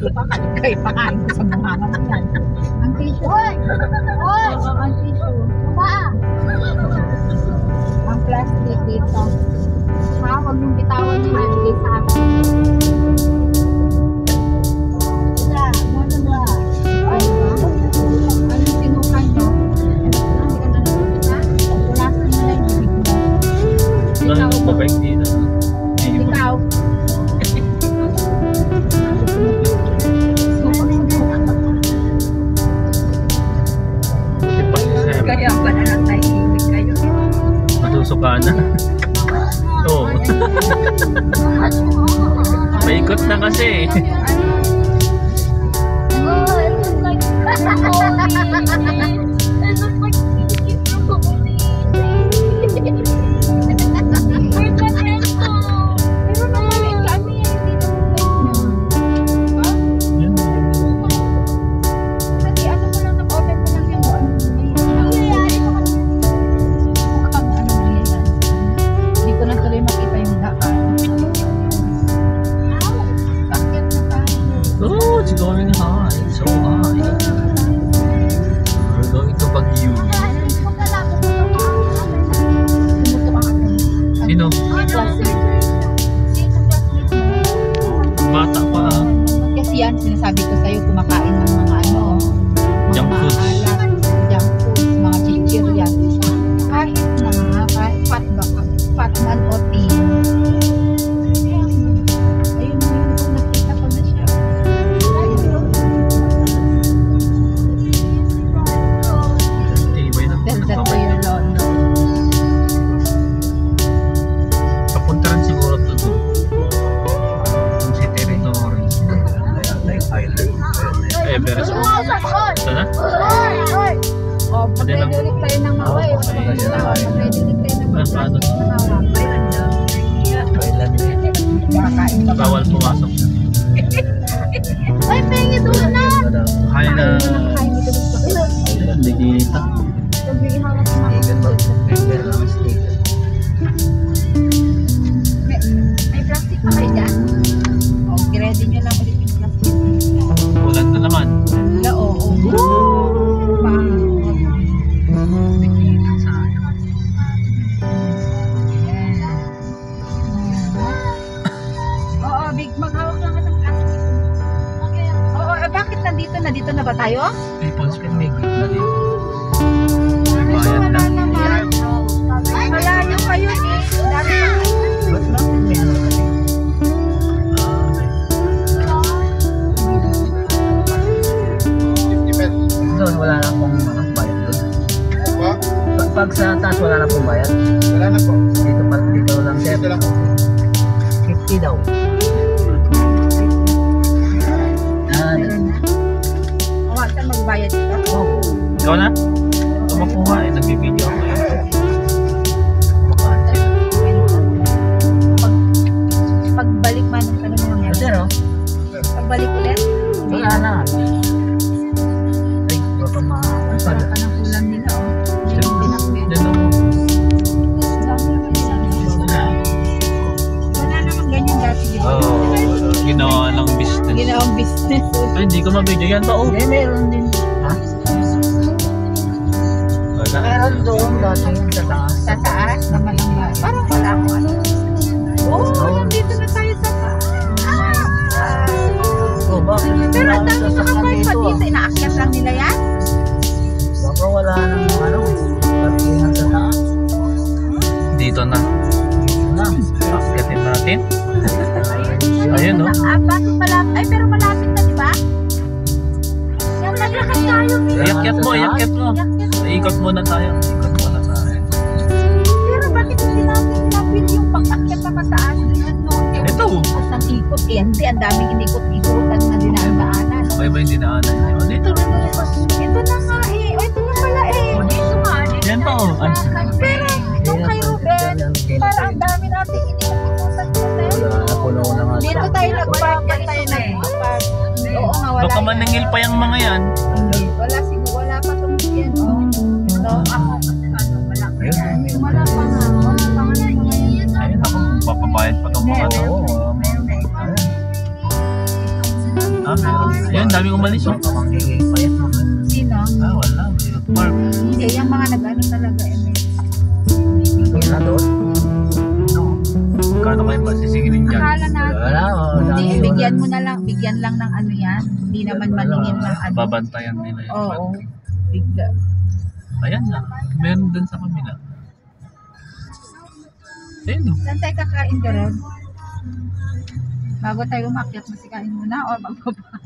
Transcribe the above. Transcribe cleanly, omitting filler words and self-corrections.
tissue pa, kaligay pa kain ko sa mga yan. Ang tissue. Hoy! Hoy! Ang tissue. Ba? Ang plastic dito. Ha? Huwag yung bitawan nyo na ibigay sa akin. Wala. Ano ba? Ay, anong sinukay nyo? Hindi ka na nagpunta? Wala sa nila yung bibig mo. Ano yung babay dito? Ikaw. Kaya ba na lang tahimik kayo? Masusuka na. Oo. Maikot na kasi. Oh, it looks like broccoli. It looks like broccoli. Where's the pencil? Pero naman kami dito. Yan. Kasi ano mo lang, nag-open mo lang yung nangyayari mo kasi. Mukhang ano nangyayari. Hindi ko na tuloy makita yung daan. Bakit na tayo? Oh, it's going high. It's so high. We're going to Baguio. Sino? Bata pa. Kasi yan, sinasabi ko sa'yo, kumakain ng mga ano, Junk mga foods. maalat, junk foods, mga chichirya. Kahit na, kahit fat man o teen. Ayun mo yun, kung nakita ko na siya. Tibay na. Tell that to your lolo. Papunta rin siguro to doon. Kung si territory. Like island. Everest. Ito na? O, pwede ulit tayo ng maway. Pwede ulit tayo ng maway. Paano? Kakain ka ba? Bawal pumasok. Ay, pengi doon na. Hi na. Kain dito sa Hindi kita. Huwag yung ihawak ng mga may plastic pa kayo dyan? O, i-ready nyo lang ulit yung plastic. Ulan na naman. Wala, oo. Oo, big, maghawak lang ka ng plastic. Oo, bakit nandito? Nandito na ba tayo? People's can make it na dito. Ay, Bayad wala na. naman. Malayo kayo eh. Dami na. Doon wala na pong bayad doon. Pag sa taas wala na pong bayad. Wala na po. Dito lang sir. Dito lang. 50 daw. Huwag ka magbayad dito. Oh, Ikaw na? Ito makuha eh. Nagbibideo ako eh. Pagbalik man ng tanong mo yan. sir oh. Pagbalik ulit. Wala na. Ay, baka Sarap pa ng ulam nila oh. Pinakbet. Diyan ako. Wala naman ganyan dati. Di ba? Ginawa ng business. Ginawang business. Ay, hindi ko mabidyo yan pa. Oh. Hindi, meron din. Ha? Wala. Meron doon dati sa taas. Sa taas naman ang lahat. Parang wala akong ano. Oo, nandito na tayo sa taas. Oh, bakit? Pero ang dami Sa nakapark pa dito, dito. Inaakyat lang nila yan. Baka wala nang ano, parkingan sa taas. Dito na. Na. Akyatin natin. Ayun no. Bakit malapit? Ay, pero malapit na, di ba? Yan, maglakad tayo. Iakyat mo, iakyat mo. Ikot muna tayo. Ikot muna tayo. Pero bakit hindi natin napil yung pag-akyat na mataas? Ito. At ang ikot, eh, hindi. Ang daming inikot-ikotan na dinadaanan. Okay ba yung dinaanan niyo? Dito. Ito na nga eh. O, ito na pala eh. Dito nga. Yan pa oh. Ay. Pero, nung kay Ruben, parang ang dami natin inikot-ikotan natin. Wala na, puno na nga. Dito tayo nag-park. Dito tayo nag-park. Oo nga, wala. Baka maningil pa yung mga yan. Wala siguro, wala pa itong yan. Oh. Ito, ako kasi ano, wala. Ayun. Wala pa nga. Wala pa nga yung mga yan. Ayun ako. Papabayad pa itong mga to. Oo. Ah, meron. dami umalis oh. Pamangiging pa yan. Sino? Ah, wala. Park. Hindi, yung mga nag-ano talaga. Wala doon. Kano kayo masisingilin dyan? Akala natin. Wala, oh. Hindi, dami, bigyan wala. mo na lang. Bigyan lang ng ano yan. Hindi naman maningin ng ano. Babantayan nila yung Oo. parking. Bigla. Ayan na. Meron dun sa kamila. Ayun o. Saan tayo kakain ka ron? Bago tayo umakyat, masikain muna o magbaba?